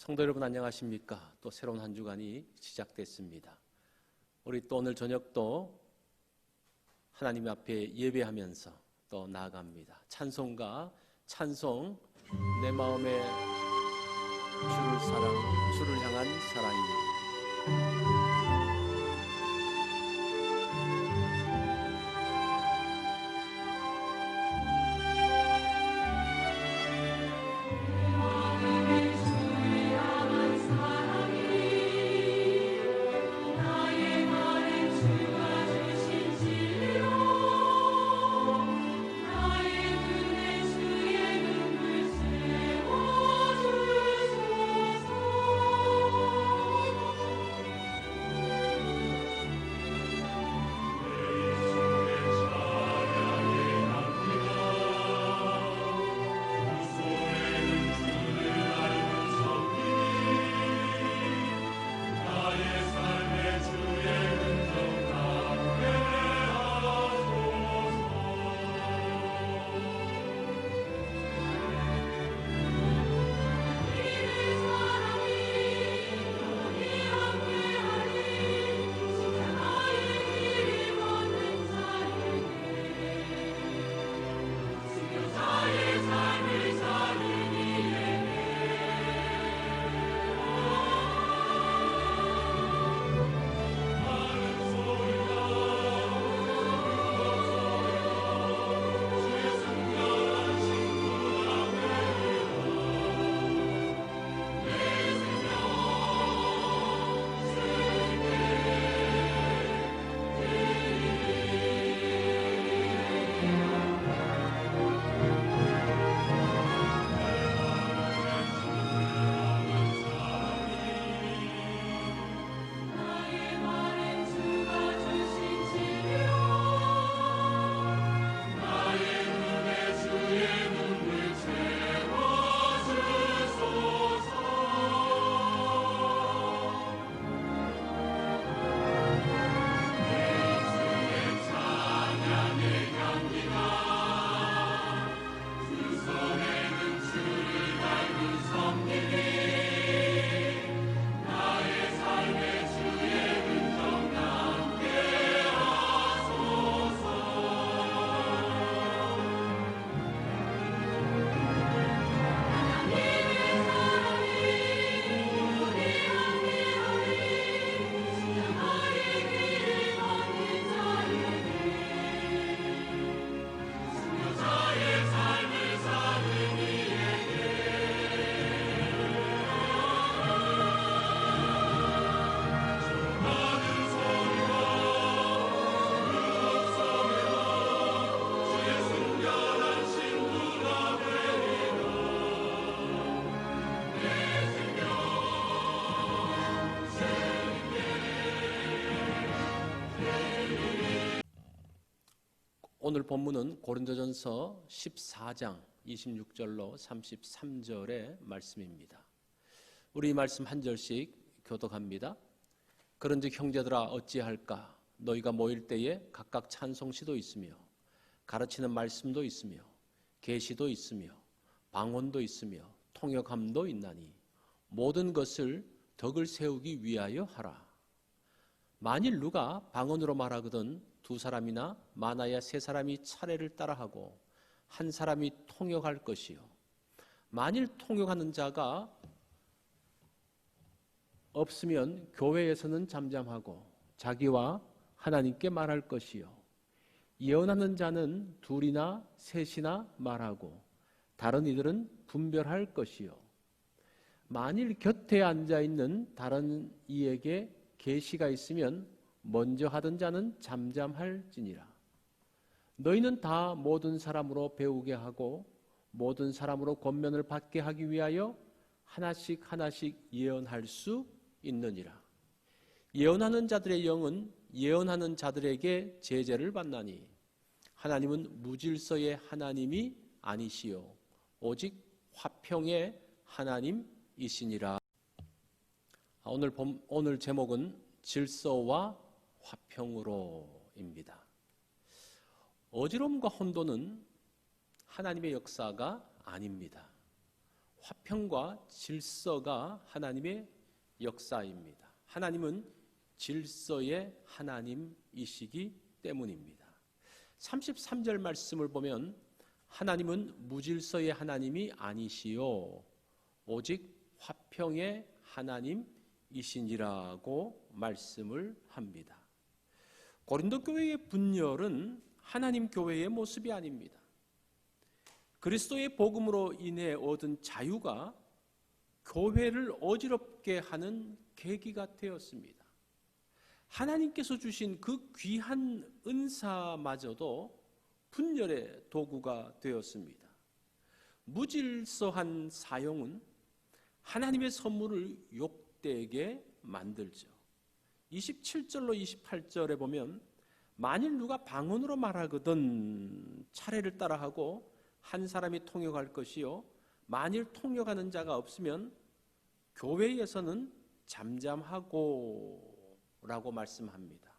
성도 여러분 안녕하십니까? 또 새로운 한 주간이 시작됐습니다. 우리 또 오늘 저녁도 하나님 앞에 예배하면서 또 나아갑니다. 찬송가 찬송 내 마음에 주를 향한 사랑이 오늘 본문은 고린도전서 14장 26절로 33절의 말씀입니다. 우리 이 말씀 한 절씩 교독합니다. 그런즉 형제들아 어찌할까? 너희가 모일 때에 각각 찬송시도 있으며 가르치는 말씀도 있으며 계시도 있으며 방언도 있으며 통역함도 있나니 모든 것을 덕을 세우기 위하여 하라. 만일 누가 방언으로 말하거든 두 사람이나 많아야 세 사람이 차례를 따라하고 한 사람이 통역할 것이요. 만일 통역하는 자가 없으면 교회에서는 잠잠하고 자기와 하나님께 말할 것이요. 예언하는 자는 둘이나 셋이나 말하고 다른 이들은 분별할 것이요. 만일 곁에 앉아있는 다른 이에게 계시가 있으면 먼저 하던 자는 잠잠할지니라. 너희는 다 모든 사람으로 배우게 하고 모든 사람으로 권면을 받게 하기 위하여 하나씩 예언할 수 있느니라. 예언하는 자들의 영은 예언하는 자들에게 제재를 받나니 하나님은 무질서의 하나님이 아니시요 오직 화평의 하나님이시니라. 오늘 제목은 질서와 화평으로입니다. 어지러움과 혼돈은 하나님의 역사가 아닙니다. 화평과 질서가 하나님의 역사입니다. 하나님은 질서의 하나님이시기 때문입니다. 33절 말씀을 보면 하나님은 무질서의 하나님이 아니시요 오직 화평의 하나님이시니라고 말씀을 합니다. 고린도 교회의 분열은 하나님 교회의 모습이 아닙니다. 그리스도의 복음으로 인해 얻은 자유가 교회를 어지럽게 하는 계기가 되었습니다. 하나님께서 주신 그 귀한 은사마저도 분열의 도구가 되었습니다. 무질서한 사용은 하나님의 선물을 욕되게 만들죠. 27절로 28절에 보면 만일 누가 방언으로 말하거든 차례를 따라하고 한 사람이 통역할 것이요 만일 통역하는 자가 없으면 교회에서는 잠잠하고 라고 말씀합니다.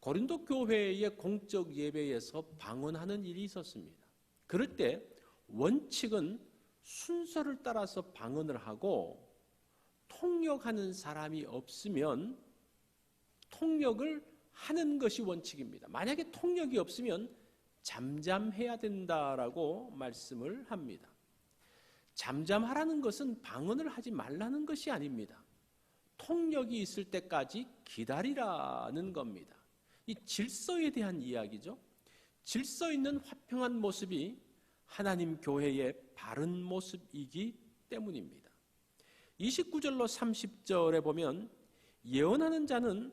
고린도 교회의 공적 예배에서 방언하는 일이 있었습니다. 그럴 때 원칙은 순서를 따라서 방언을 하고 통역하는 사람이 없으면 통역을 하는 것이 원칙입니다. 만약에 통역이 없으면 잠잠해야 된다라고 말씀을 합니다. 잠잠하라는 것은 방언을 하지 말라는 것이 아닙니다. 통역이 있을 때까지 기다리라는 겁니다. 이 질서에 대한 이야기죠. 질서 있는 화평한 모습이 하나님 교회의 바른 모습이기 때문입니다. 29절로 30절에 보면 예언하는 자는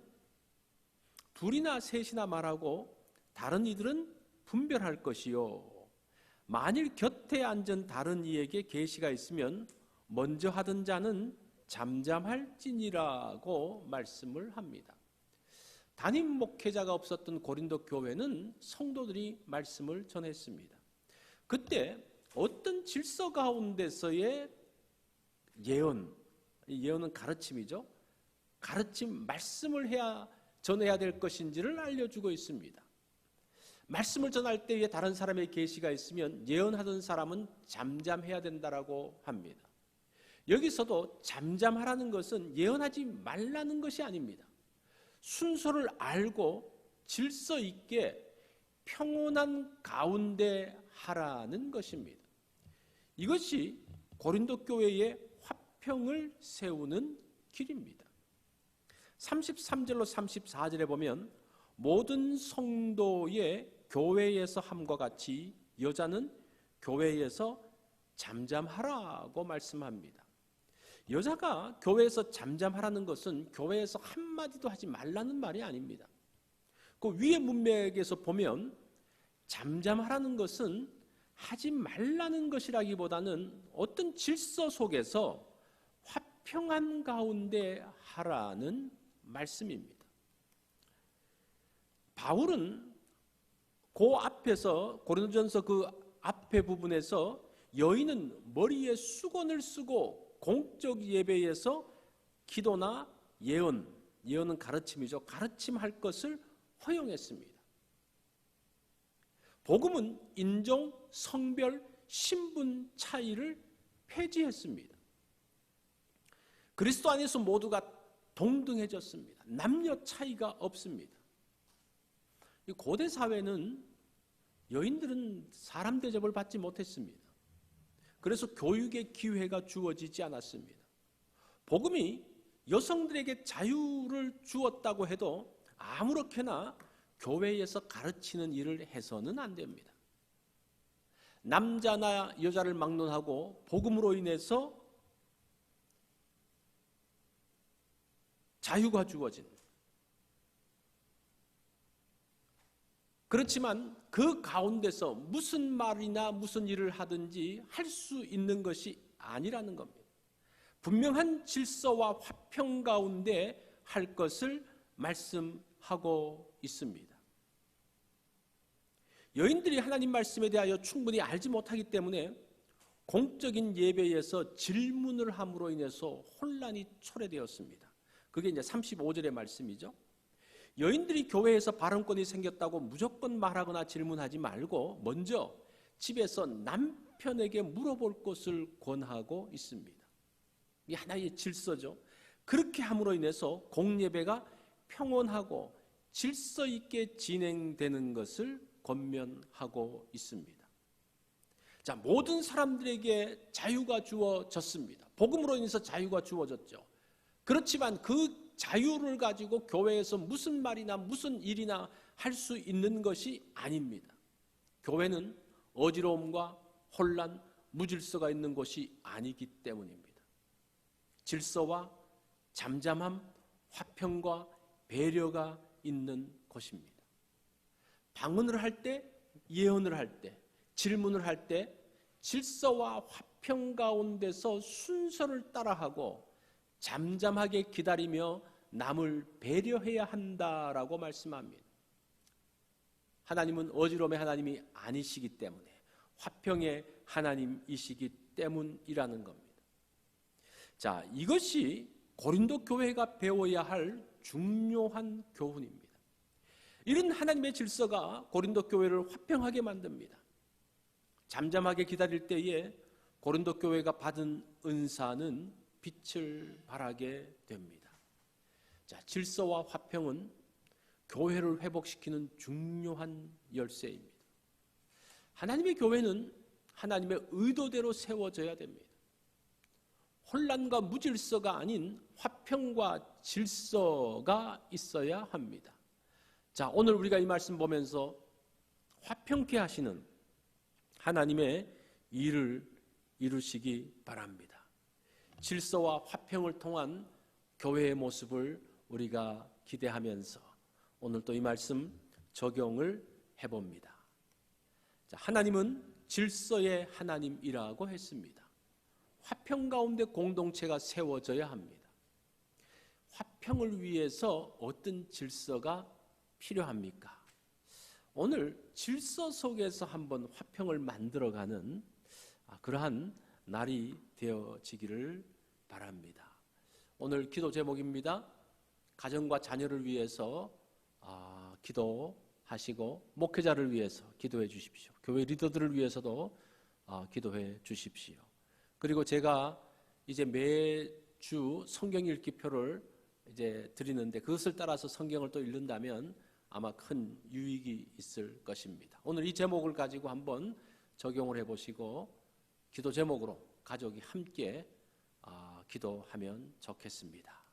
둘이나 셋이나 말하고 다른 이들은 분별할 것이요 만일 곁에 앉은 다른 이에게 계시가 있으면 먼저 하던 자는 잠잠할지니라고 말씀을 합니다. 담임 목회자가 없었던 고린도 교회는 성도들이 말씀을 전했습니다. 그때 어떤 질서 가운데서의 예언은 가르침이죠. 가르침, 말씀을 전해야 될 것인지를 알려주고 있습니다. 말씀을 전할 때에 다른 사람의 계시가 있으면 예언하던 사람은 잠잠해야 된다라고 합니다. 여기서도 잠잠하라는 것은 예언하지 말라는 것이 아닙니다. 순서를 알고 질서 있게 평온한 가운데 하라는 것입니다. 이것이 고린도 교회의 화평을 세우는 길입니다. 33절로 34절에 보면 모든 성도의 교회에서 함과 같이 여자는 교회에서 잠잠하라고 말씀합니다. 여자가 교회에서 잠잠하라는 것은 교회에서 한마디도 하지 말라는 말이 아닙니다. 그 위의 문맥에서 보면 잠잠하라는 것은 하지 말라는 것이라기보다는 어떤 질서 속에서 화평한 가운데 하라는 말씀입니다. 바울은 그 앞에서 고린도전서 그 앞에 부분에서 여인은 머리에 수건을 쓰고 공적 예배에서 기도나 예언은 가르침이죠. 가르침할 것을 허용했습니다. 복음은 인종, 성별, 신분 차이를 폐지했습니다. 그리스도 안에서 모두가 동등해졌습니다. 남녀 차이가 없습니다. 이 고대 사회는 여인들은 사람 대접을 받지 못했습니다. 그래서 교육의 기회가 주어지지 않았습니다. 복음이 여성들에게 자유를 주었다고 해도 아무렇게나 교회에서 가르치는 일을 해서는 안 됩니다. 남자나 여자를 막론하고 복음으로 인해서 자유가 주어진, 그렇지만 그 가운데서 무슨 말이나 무슨 일을 하든지 할 수 있는 것이 아니라는 겁니다. 분명한 질서와 화평 가운데 할 것을 말씀하고 있습니다. 여인들이 하나님 말씀에 대하여 충분히 알지 못하기 때문에 공적인 예배에서 질문을 함으로 인해서 혼란이 초래되었습니다. 그게 이제 35절의 말씀이죠. 여인들이 교회에서 발언권이 생겼다고 무조건 말하거나 질문하지 말고 먼저 집에서 화편에게 물어볼 것을 권하고 있습니다. 이 하나의 질서죠. 그렇게 함으로 인해서 공예배가 평온하고 질서 있게 진행되는 것을 권면하고 있습니다. 자, 모든 사람들에게 자유가 주어졌습니다. 복음으로 인해서 자유가 주어졌죠. 그렇지만 그 자유를 가지고 교회에서 무슨 말이나 무슨 일이나 할 수 있는 것이 아닙니다. 교회는 어지러움과 혼란, 무질서가 있는 곳이 아니기 때문입니다. 질서와 잠잠함, 화평과 배려가 있는 곳입니다. 방언을 할 때, 예언을 할 때, 질문을 할 때 질서와 화평 가운데서 순서를 따라하고 잠잠하게 기다리며 남을 배려해야 한다라고 말씀합니다. 하나님은 어지러움의 하나님이 아니시기 때문에 화평의 하나님이시기 때문이라는 겁니다. 자, 이것이 고린도 교회가 배워야 할 중요한 교훈입니다. 이런 하나님의 질서가 고린도 교회를 화평하게 만듭니다. 잠잠하게 기다릴 때에 고린도 교회가 받은 은사는 빛을 발하게 됩니다. 자, 질서와 화평은 교회를 회복시키는 중요한 열쇠입니다. 하나님의 교회는 하나님의 의도대로 세워져야 됩니다. 혼란과 무질서가 아닌 화평과 질서가 있어야 합니다. 자, 오늘 우리가 이 말씀 보면서 화평케 하시는 하나님의 일을 이루시기 바랍니다. 질서와 화평을 통한 교회의 모습을 우리가 기대하면서 오늘 또 이 말씀 적용을 해봅니다. 자, 하나님은 질서의 하나님이라고 했습니다. 화평 가운데 공동체가 세워져야 합니다. 화평을 위해서 어떤 질서가 필요합니까? 오늘 질서 속에서 한번 화평을 만들어가는 그러한 날이 되어지기를 바랍니다. 오늘 기도 제목입니다. 가정과 자녀를 위해서 기도하시고 목회자를 위해서 기도해 주십시오. 교회 리더들을 위해서도 기도해 주십시오. 그리고 제가 이제 매주 성경 읽기표를 이제 드리는데 그것을 따라서 성경을 또 읽는다면 아마 큰 유익이 있을 것입니다. 오늘 이 제목을 가지고 한번 적용을 해보시고 기도 제목으로 가족이 함께 기도하면 좋겠습니다.